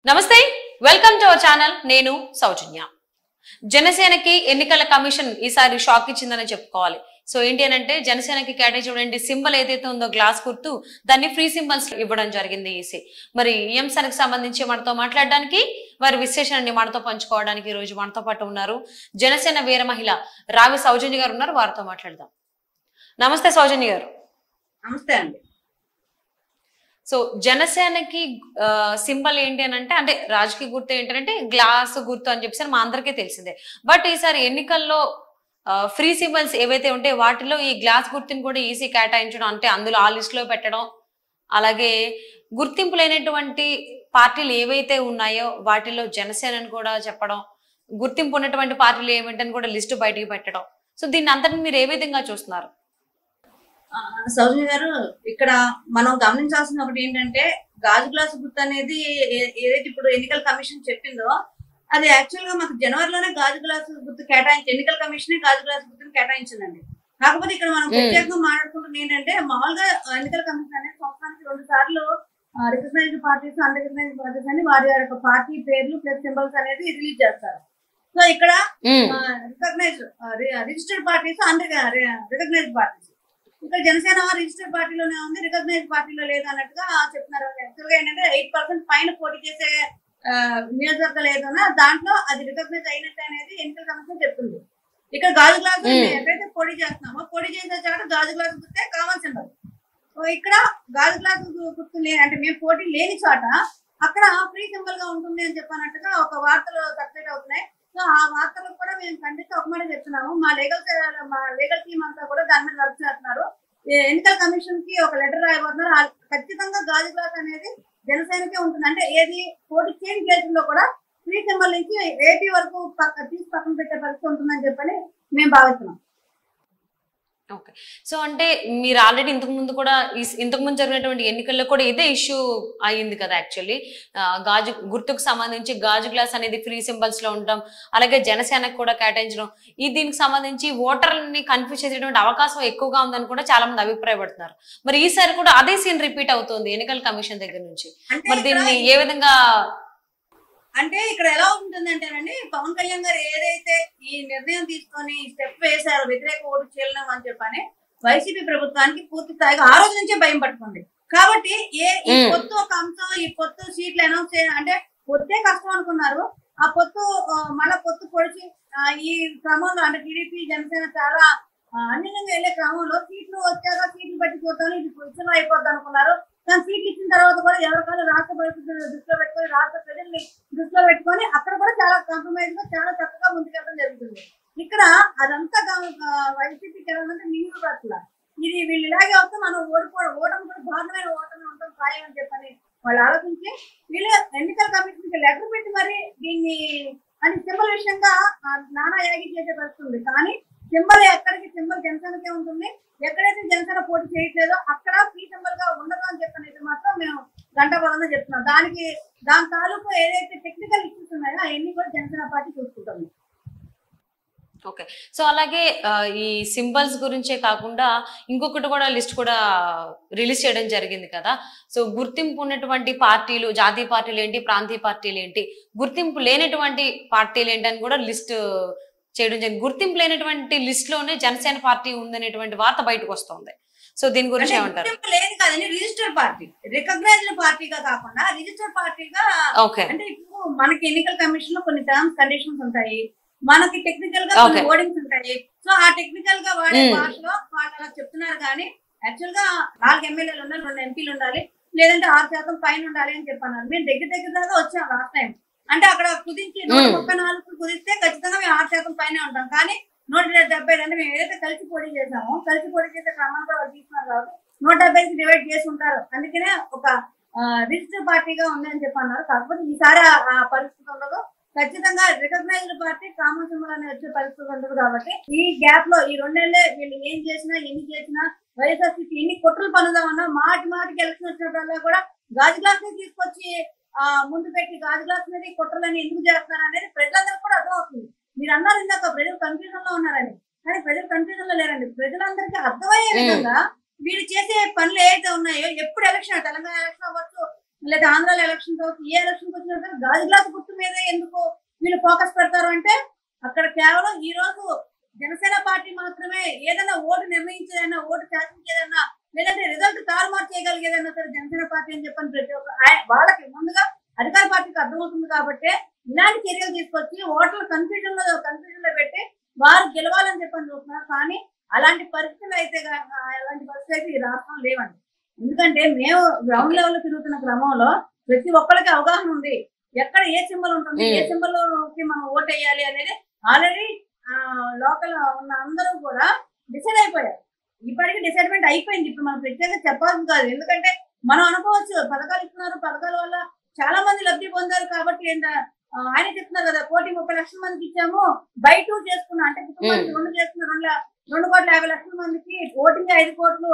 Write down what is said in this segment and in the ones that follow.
నమస్తే welcome to our channel నేను సౌజన్య జనసేనకి ఎన్నికల కమిషన్ ఈసారి షాక్ ఇచ్చిందని చెప్పుకోవాలి సో ఏంటి అంటే జనసేనకి కేటాయించిన సింబల్ ఏదైతే ఉందో గ్లాస్ గుర్తు దాన్ని ఫ్రీ సింబల్స్ ఇవ్వడం జరిగింది ఈసీ మరి ఈ అంశానికి సంబంధించి మనతో మాట్లాడడానికి వారి విశ్లేషణని మనతో పంచుకోవడానికి ఈ రోజు మనతో పాటు ఉన్నారు జనసేన వీర మహిళ రావి సౌజన్య గారు ఉన్నారు వారితో మాట్లాడదాం నమస్తే సౌజన్య గారు నమస్తే అండి సో జనసేనకి సింబల్ ఏంటి అంటే రాజకీయ గుర్తు ఏంటంటే గ్లాస్ గుర్తు అని చెప్పేసి మా అందరికీ తెలిసిందే బట్ ఈసారి ఎన్నికల్లో ఫ్రీ సింబల్స్ ఏవైతే ఉంటే వాటిలో ఈ గ్లాస్ గుర్తుని కూడా ఈసీ కేటాయించడం అంటే అందులో ఆ లిస్ట్ లో పెట్టడం అలాగే గుర్తింపు లేనటువంటి పార్టీలు ఏవైతే ఉన్నాయో వాటిలో జనసేనని కూడా చెప్పడం గుర్తింపు ఉన్నటువంటి పార్టీలు ఏమిటని కూడా లిస్టు బయటికి పెట్టడం సో దీన్ని అంతటిని మీరు ఏ విధంగా చూస్తున్నారు సౌజన్య గారు ఇక్కడ మనం గమనించాల్సిన ఒకటి ఏంటంటే గాజు గ్లాసు గుర్తు అనేది ఏదైతే ఇప్పుడు ఎన్నికల కమిషన్ చెప్పిందో అది యాక్చువల్ గా మాకు జనవరిలోనే గాజు గ్లాసు గుర్తు కేటాయించి ఎన్నికల కమిషన్ గాజు గ్లాసు గుర్తుని కేటాయించిందండి కాకపోతే ఇక్కడ మనం ప్రత్యేకంగా మాట్లాడుకుంటుంది ఏంటంటే మామూలుగా ఎన్నికల కమిషన్ అనేది సంవత్సరానికి 2 సార్లు రికగ్నైజ్డ్ పార్టీస్ అన్రికగ్నైజ్డ్ పార్టీస్ అని వారి యొక్క పార్టీ పేర్లు ప్లస్ సింబల్స్ అనేది రిలీజ్ చేస్తారు సో ఇక్కడ recognized registered parties recognized parties ఇక్కడ జనసేన రిజిస్టర్డ్ పార్టీలోనే ఉంది రికగ్నైజ్ పార్టీలో లేదు అన్నట్టుగా చెప్తున్నారు యాక్చువల్ గా ఏంటంటే 8% పైన పోటీ చేసే నియోజకవర్గాలు ఏదైనా దాంట్లో అది రికగ్నైజ్ అయినట్టు అనేది ఎన్నికల కమిషన్ చెప్తుంది ఇక్కడ గాజు గ్లాసు ఎక్కడైతే పోటీ చేస్తున్నామో పోటీ చేసే చోట గాజు గ్లాసు గుర్తే కామన్ సింబల్ ఇక్కడ గాజు గ్లాసు గుర్తు అంటే మేము పోటీ లేని చోట అక్కడ ఫ్రీ సింబల్ గా ఉంటుంది అని చెప్పినట్టుగా ఒక వార్తలు సర్క్యులేట్ అవుతున్నాయి సో ఆ వార్తలకు కూడా మేము ఖండిత ఒక మాట చెప్తున్నాము మా లీగల్ టీమ్ అంతా కూడా దాని మీద వర్క్ చేస్తున్నారు ఎన్నికల కమిషన్ కి ఒక లెటర్ రాయబోతున్నారు ఖచ్చితంగా గాజు గ్లాస్ అనేది జనసేనకే ఉంటుంది అంటే ఏది పోటీ చేయని ప్లేసుల్లో కూడా ఫ్రీ సింబల్ నుంచి ఏపీ వరకు తీసి పక్కన పెట్టే పరిస్థితి ఉంటుందని చెప్పని మేము భావిస్తున్నాం ఓకే సో అంటే మీరు ఆల్రెడీ ఇంతకు ముందు జరిగినటువంటి ఎన్నికల్లో కూడా ఇదే ఇష్యూ అయ్యింది కదా యాక్చువల్లీ గాజు గుర్తుకు సంబంధించి గాజు గ్లాస్ అనేది ఫ్రీ సింబల్స్ లో ఉండడం అలాగే జనసేనకు కూడా కేటాయించడం దీనికి సంబంధించి ఓటర్లని కన్ఫ్యూజ్ చేసేటువంటి అవకాశం ఎక్కువగా ఉందని కూడా చాలా మంది అభిప్రాయపడుతున్నారు మరి ఈసారి కూడా అదే సీన్ రిపీట్ అవుతుంది ఎన్నికల కమిషన్ దగ్గర నుంచి మరి దీన్ని ఏ విధంగా అంటే ఇక్కడ ఎలా ఉంటుందంటేనండి పవన్ కళ్యాణ్ గారు ఏదైతే ఈ నిర్ణయం తీసుకొని స్టెప్ వేశారో వ్యతిరేక ఓటు చేయలేం అని చెప్పని వైసీపీ ప్రభుత్వానికి పూర్తి స్థాయిగా ఆ రోజు నుంచే భయం పట్టుకుంది కాబట్టి ఈ పొత్తు ఒక అంశం ఈ పొత్తు సీట్లు అనౌన్స్ అంటే పొత్తే కష్టం అనుకున్నారు ఆ పొత్తు మళ్ళా పొత్తు పొడిచి ఈ క్రమంలో అంటే టీడీపీ జనసేన చాలా అన్నింగా వెళ్లే క్రమంలో సీట్లు వచ్చాక సీట్లు బట్టి చూద్దాం ఇది పొజిషన్ అయిపోద్ది అనుకున్నారు కానీ సీట్లు ఇచ్చిన తర్వాత కూడా ఎవరికాలు రాష్ట్ర పరిస్థితులను దృష్టిలో పెట్టుకొని రాష్ట్ర ప్రజల్ని దృష్టిలో పెట్టుకొని అక్కడ కూడా చాలా కాంప్రమైజ్ గా చాలా చక్కగా ముందుకెళ్ళడం జరుగుతుంది ఇక్కడ అదంతా వైసీపీకి ఎలా ఉందంటే మిగిలిన పట్ల ఇది వీళ్ళు ఇలాగే వస్తే మనం ఓటమి కూడా భాగమైన ఓటమి ఉంటాం ఖాయం అని చెప్పని వాళ్ళు ఆలోచించి వీళ్ళు ఎన్నికల కమిషన్కి లెటర్ పెట్టి మరి దీన్ని అంటే సింబల్ విషయంగా నానా యాగి చేసే పరిస్థితుంది కానీ సింబల్ ఎక్కడికి సింబల్ జనసేనకే ఉంటుంది ఎక్కడైతే జనసేన పోటీ చేయట్లేదో అక్కడ ఫ్రీ సింబల్ గా ఉండదు అని చెప్పనేది మాత్రం మేము గంటపడంగా చెప్తున్నాం దాని తాలూకు ఏదైతే టెక్నికల్ ఇష్యూస్ ఉన్నాయో అవన్నీ కూడా జనసేన పార్టీ చూసుకుంటాం ఓకే సో అలాగే ఈ సింబల్స్ గురించే కాకుండా ఇంకొకటి కూడా లిస్ట్ కూడా రిలీజ్ చేయడం జరిగింది కదా సో గుర్తింపు ఉన్నటువంటి పార్టీలు జాతీయ పార్టీలు ఏంటి ప్రాంతీయ పార్టీలు ఏంటి గుర్తింపు లేనటువంటి పార్టీలు ఏంటి అని కూడా లిస్ట్ చేయడం జరిగింది గుర్తింపు లేనటువంటి లిస్ట్ లోనే జనసేన పార్టీ ఉందనేటువంటి వార్త బయటకు వస్తుంది సో దీని గురించి ఏమంటారు లేదు కదండి రిజిస్టర్డ్ పార్టీ రికగ్నైజ్డ్ పార్టీగా కాకుండా రిజిస్టర్డ్ పార్టీగా అంటే ఇప్పుడు మనకి ఎన్నికల కమిషన్ లో కొన్ని టర్మ్స్ కండిషన్స్ ఉంటాయి మనకి టెక్నికల్ గా కొన్ని ఓడింగ్స్ ఉంటాయి సో ఆ టెక్నికల్ గా వాడే భాషలో వాళ్ళు అలా చెప్తున్నారు కానీ యాక్చువల్ గా 4 ఎమ్మెల్యేలు ఉండాలి 2 ఎంపీలు ఉండాలి లేదంటే 6% పైన ఉండాలి అని చెప్పన్నారు మేము దగ్గర దాకా వచ్చాం లాస్ట్ టైం అంటే అక్కడ కుదించి 134 కుదిస్తే ఖచ్చితంగా మేము 6% పైనే ఉంటాం కానీ 170 అంటే మేము ఏదైతే కలిసి పోటీ చేసామో కలిసి పోటీ చేసే క్రమాన్ని కూడా వాళ్ళు తీసుకున్నారు కాబట్టి 170కి డివైడ్ చేసి ఉంటారు అందుకనే ఒక రిజిస్టర్ పార్టీగా ఉంది అని చెప్పన్నారు కాకపోతే ఈసారి ఆ పరిస్థితి ఉండదు ఖచ్చితంగా రికగ్నైజ్డ్ పార్టీ కామన్ సింబల్ అనే వచ్చే పరిస్థితి ఉండదు కాబట్టి ఈ గ్యాప్ లో ఈ 2 నెలలే వీళ్ళు ఏం చేసినా ఎన్ని చేసినా వైఎస్ఆర్సీపీ ఎన్ని కుట్రలు పనుదామన్నా మాటికి ఎలక్షన్ వచ్చినప్పుడల్లా కూడా గాజు గ్లాస్ ని తీసుకొచ్చి ముందు పెట్టి గాజు గ్లాస్ మీద ఈ కుట్రలని ఎందుకు చేస్తున్నారు అనేది ప్రజలందరికీ కూడా అర్థమవుతుంది మీరు అన్నారు ఇందాక ప్రజలు కన్ఫ్యూజన్ లో ఉన్నారని కానీ ప్రజలు కన్ఫ్యూజన్ లో లేరండి ప్రజలందరికీ అర్థమయ్యే విధంగా వీళ్ళు చేసే పనులు ఏదైతే ఉన్నాయో ఎప్పుడు ఎలక్షన్ తెలంగాణ ఎలక్షన్ అవ్వచ్చు లేదా ఆంధ్రాలో ఎలక్షన్స్ అవుతుంది, ఏ ఎలక్షన్స్ వచ్చినా గాజు గ్లాస్ గుర్తు మీద ఎందుకు వీళ్ళు ఫోకస్ పెడతారు అంటే అక్కడ కేవలం ఈ రోజు జనసేన పార్టీ మాత్రమే ఏదైనా ఓటు నిర్ణయించేదన్నా, ఓటు శాసించేదన్నా, లేదంటే రిజల్ట్ తారుమారు చేయగలిగేదన్నా సరే జనసేన పార్టీ అని చెప్పని ప్రతి ఒక్క వాళ్ళకి ముందుగా అధికార పార్టీకి అర్థమవుతుంది కాబట్టి ఇలాంటి చర్యలు తీసుకొచ్చి ఓటర్లు కన్ఫ్యూజన్ లో పెట్టి వారు గెలవాలని చెప్పని చూస్తున్నారు. కానీ అలాంటి పరిస్థితులు అయితే ఈ రాష్ట్రం లేవండి. ఎందుకంటే మేము గ్రౌండ్ లెవెల్ లో తిరుగుతున్న క్రమంలో ప్రతి ఒక్కరికి అవగాహన ఉంది, ఎక్కడ ఏ సింబల్ ఉంటుంది, ఏ సింబల్ కి మనం ఓట్ వేయాలి అనేది ఆల్రెడీ లోకల్ ఉన్న అందరూ కూడా డిసైడ్ అయిపోయారు. ఇప్పటికీ డిసైడ్మెంట్ అయిపోయింది. ఇప్పుడు మనం ప్రత్యేకంగా చెప్పాల్సి కాదు. ఎందుకంటే మనం అనుకోవచ్చు పథకాలు ఇస్తున్నారు, పథకాల వల్ల చాలా మంది లబ్ధి పొందారు కాబట్టి ఆయన చెప్తున్నారు కదా 1,30,00,000 మందికి ఇచ్చాము, బై 2 చేసుకున్నాం అంటే కుటుంబానికి 2 చేసుకున్న 2,50,00,000 మందికి ఓటింగ్ 5 కోట్లు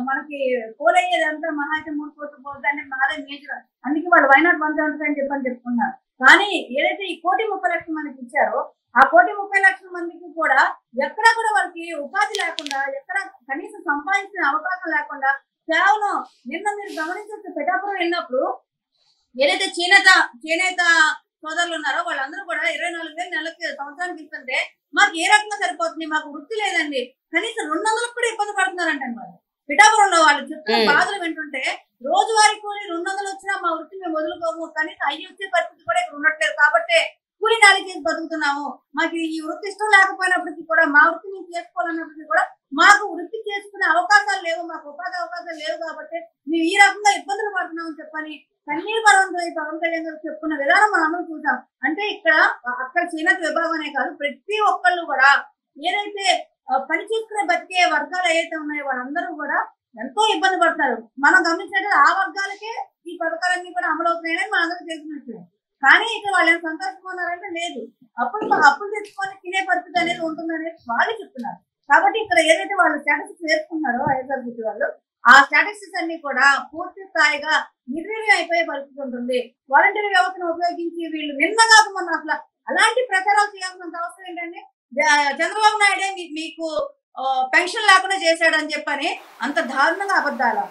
మనకి పోల్ అయ్యేది అంతా మహా అయితే 3 కోట్లు పోతుంది అనేది నాదే మేజర్. అందుకే వాళ్ళు వైనాట్ 175 అని చెప్పని చెప్పుకున్నారు. కానీ ఏదైతే ఈ 1,30,00,000 మందికి ఇచ్చారో ఆ 1,30,00,000 మందికి కూడా ఎక్కడా కూడా వాళ్ళకి ఉపాధి లేకుండా, ఎక్కడ కనీసం సంపాదించిన అవకాశం లేకుండా కేవలం నిన్న మీరు గమనించవచ్చు పిఠాపురం వెళ్ళినప్పుడు ఏదైతే చేనేత సోదరులు ఉన్నారో వాళ్ళందరూ కూడా 24,000 నెలకి సంవత్సరానికి ఇస్తుంటే మాకు ఏ రకంగా సరిపోతుంది, మాకు వృత్తి లేదండి, కనీసం 200 కూడా ఇబ్బంది పడుతున్నారంటే వాళ్ళు. పిఠాపురంలో వాళ్ళు చెప్తున్న బాధలు వింటుంటే రోజువారీ కూలి 200 వచ్చినా మా వృత్తి మేము వదులుకోము, కనీసం అయ్యి వచ్చే పరిస్థితి కూడా ఇక్కడ ఉండట్లేదు కాబట్టి కూలి నాలి చేసి బతుకుతున్నాము. మాకు ఈ వృత్తి ఇష్టం లేకపోయినప్పటికీ కూడా మా వృత్తి మేము చేసుకోవాలన్నప్పటికీ కూడా మాకు వృత్తి చేసుకునే అవకాశాలు లేవు, మాకు ఉపాధి అవకాశాలు లేవు కాబట్టి మేము ఈ రకంగా ఇబ్బందులు పడుతున్నామని చెప్పని కన్నీరు పర్వంతో పవన్ కళ్యాణ్ గారు చెప్పుకున్న విధానం మనం అందరూ చూసాం. అంటే అక్కడ చేనేత విభాగమే కాదు ప్రతి ఒక్కళ్ళు కూడా ఏదైతే పని చేసుకునే బతికే వర్గాలు ఏదైతే ఉన్నాయో వాళ్ళందరూ కూడా ఎంతో ఇబ్బంది పడతారు. మనం గమనించినట్టు ఆ వర్గాలకే ఈ పథకాలన్నీ కూడా అమలు అవుతున్నాయని మనందరూ తెలిసినట్లే. కానీ ఇక్కడ వాళ్ళు ఏం సంతోషంగా ఉన్నారంటే లేదు, అప్పులు తెచ్చుకొని తినే పరిస్థితి అనేది ఉంటుందనేది వాళ్ళు చెప్తున్నారు. కాబట్టి ఇక్కడ ఏదైతే వాళ్ళు స్టాటిస్టిక్స్ వేసుకున్నారో ఐఎస్ఆర్సీపీ వాళ్ళు ఆ స్టాటిస్టిక్స్ అన్ని కూడా పూర్తి స్థాయిగా నిర్వీర్యం అయిపోయే పరిస్థితి ఉంటుంది. వాలంటీర్ వ్యవస్థను ఉపయోగించి వీళ్ళు నిన్నగా మొన్న అసలు అలాంటి ప్రచారాలు చేయాల్సినంత అవసరం ఏంటంటే చంద్రబాబు నాయుడే మీకు పెన్షన్ లేకుండా చేశాడని చెప్పని అంత దారుణంగా అబద్ధాలు.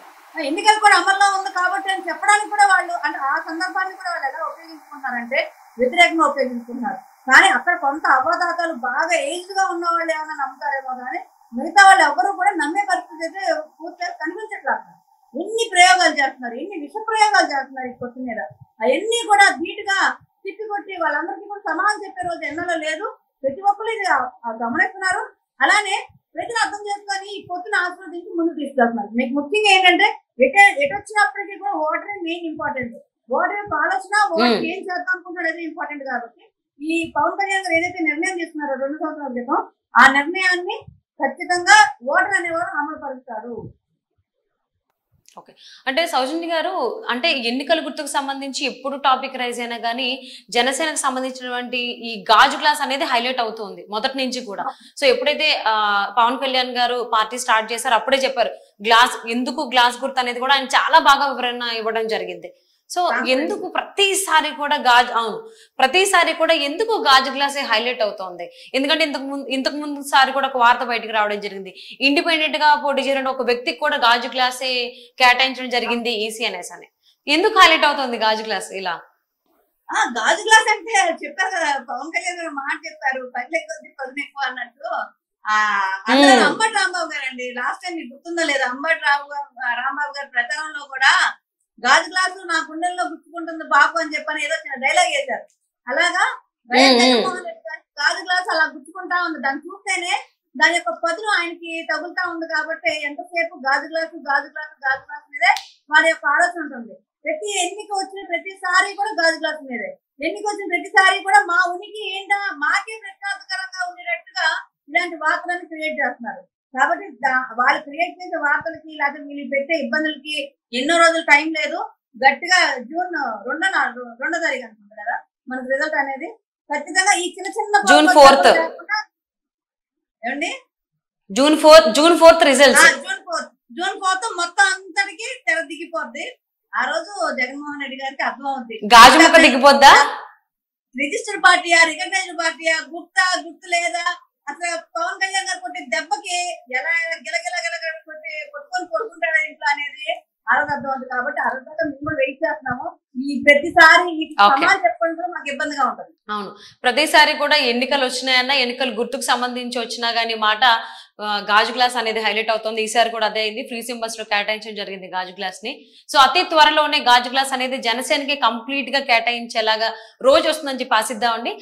ఎన్నికలు కూడా అమల్లో ఉంది కాబట్టి అని చెప్పడానికి కూడా వాళ్ళు అంటే ఆ సందర్భాన్ని కూడా వాళ్ళు ఎలా ఉపయోగించుకుంటున్నారంటే వ్యతిరేకంగా ఉపయోగించుకుంటున్నారు. కానీ అక్కడ కొంత అవధాతాలు బాగా ఏజ్ గా ఉన్న వాళ్ళు ఏమైనా నమ్ముతారేమో కానీ మిగతా వాళ్ళు ఎవరు కూడా నమ్మే పరిస్థితి అయితే పూర్తిగా కనిపించట్లేదు. ఎన్ని ప్రయోగాలు చేస్తున్నారు, ఎన్ని విష ప్రయోగాలు చేస్తున్నారు ఈ కొత్త మీద. అవన్నీ కూడా ధీటుగా తిప్పికొట్టి వాళ్ళందరికీ కూడా సమానం చెప్పే రోజు ఎన్నలో లేదు. ప్రతి ఒక్కరు ఇది గమనిస్తున్నారు. అలానే ప్రజలు అర్థం చేసుకొని ఈ పొత్తును ఆస్వాదించి ముందుకు తీసుకెళ్తున్నారు. మీకు ముఖ్యంగా ఏంటంటే ఎటు వచ్చినప్పటికీ కూడా ఓటరే మెయిన్ ఇంపార్టెంట్. ఓటర్ యొక్క ఆలోచన ఓటర్ ఏం చేద్దాం అనుకుంటాడు అనేది ఇంపార్టెంట్. కాబట్టి ఈ పవన్ కళ్యాణ్ గారు ఏదైతే నిర్ణయం తీసుకున్నారో 2 సంవత్సరాల క్రితం ఆ నిర్ణయాన్ని ఖచ్చితంగా ఓటర్ అనేవారు అమలు పరుస్తారు. ఓకే, అంటే సౌజన్య గారు అంటే ఎన్నికల గుర్తుకు సంబంధించి ఎప్పుడు టాపిక్ రైజ్ అయినా కానీ జనసేనకు సంబంధించినటువంటి ఈ గాజు గ్లాస్ అనేది హైలైట్ అవుతుంది మొదటి నుంచి కూడా. సో ఎప్పుడైతే పవన్ కళ్యాణ్ గారు పార్టీ స్టార్ట్ చేశారో అప్పుడే చెప్పారు ఎందుకు గ్లాస్ గుర్తు అనేది కూడా ఆయన చాలా బాగా వివరణ ఇవ్వడం జరిగింది. సో ఎందుకు ప్రతిసారి కూడా ఎందుకు గాజు గ్లాసే హైలైట్ అవుతోంది? ఎందుకంటే ఇంతకు ముందు సారి కూడా ఒక వార్త బయటకు రావడం జరిగింది, ఇండిపెండెంట్ గా పోటీ చేసిన ఒక వ్యక్తికి కూడా గాజు గ్లాసే కేటాయించడం జరిగింది ఈసీఎన్ఎస్ అని. ఎందుకు హైలైట్ అవుతుంది గాజు గ్లాస్ ఇలా? గాజు గ్లాస్ అంటే చెప్పారు కదా పవన్ కళ్యాణ్ గారు మాట చెప్పారు, పల్లె కొద్ది పదును ఎక్కువ అన్నట్టు. అంబటి రాంబాబు గారు అండి, లాస్ట్ టైం మీకు గుర్తుందో లేదా, అంబటి రాంబాబు గారి ప్రచారంలో కూడా గాజు గ్లాసు నా గుండెల్లో గుచ్చుకుంటుంది బాబు అని చెప్పని ఏదో చిన్న డైలాగ్ వేశారు. అలాగా జగన్మోహన్ రెడ్డి గారి గాజు గ్లాసు అలా గుచ్చుకుంటా ఉంది. దాన్ని చూస్తేనే దాని యొక్క పదును ఆయనకి తగులుతా ఉంది. కాబట్టి ఎంతసేపు గాజు గ్లాసు మీదే వారి యొక్క ఆలోచన ఉంటుంది. ప్రతి ఎన్నిక వచ్చిన ప్రతిసారి కూడా గాజు గ్లాసు మీదే, ఎన్నిక వచ్చిన ప్రతిసారి కూడా మా ఉనికి ఏంటా మాకే ప్రత్యేకరంగా ఉండేటట్టుగా ఇలాంటి వార్తలను క్రియేట్ చేస్తున్నారు. కాబట్టి వాళ్ళు క్రియేట్ చేసే వార్తలకి లేకపోతే వీళ్ళు పెట్టే ఇబ్బందులకి ఎన్నో రోజులు టైం లేదు. గట్టిగా జూన్ 2వ తారీఖు అనుకుంటా కదా మనకు రిజల్ట్ అనేది. ఖచ్చితంగా ఈ చిన్న జూన్ 4th ఏమండి June 4th result June 4th మొత్తం అంతటికి తెర దిగిపోద్ది. ఆ రోజు జగన్మోహన్ రెడ్డి గారికి అర్థం అవుద్ది గాజు ముక్క దిగిపోద్దా, రిజిస్టర్డ్ పార్టీయా రికగ్నైజ్డ్ పార్టీయా గుర్తు లేదా, అసలు పవన్ కళ్యాణ్ గారు కొట్టే దెబ్బకి ఎలా గిలగిల కొట్టుకొని కొడుకుంటాడు ఇంట్లో అనేది ఆ రోజు అర్థమవుతుంది కాబట్టి ఆ రోజు దాకా మేము కూడా వెయిట్ చేస్తున్నాము. ఈ ప్రతిసారి సమాధానం చెప్పడం కూడా మాకు ఇబ్బందిగా ఉంటుంది. అవును, ప్రతిసారి కూడా ఎన్నికలు వచ్చినాయన్నా ఎన్నికలు గుర్తుకు సంబంధించి వచ్చినా గానీ మాట గాజు గ్లాస్ అనేది హైలైట్ అవుతుంది. ఈసారి కూడా అదే అయింది, ఫ్రీ సింబల్స్ లో కేటాయించడం జరిగింది గాజు గ్లాస్ ని. సో అతి త్వరలోనే గాజు గ్లాస్ అనేది జనసేనకి కంప్లీట్ గా కేటాయించేలాగా రోజు వస్తుందని చెప్పి ఆశిద్దామండి.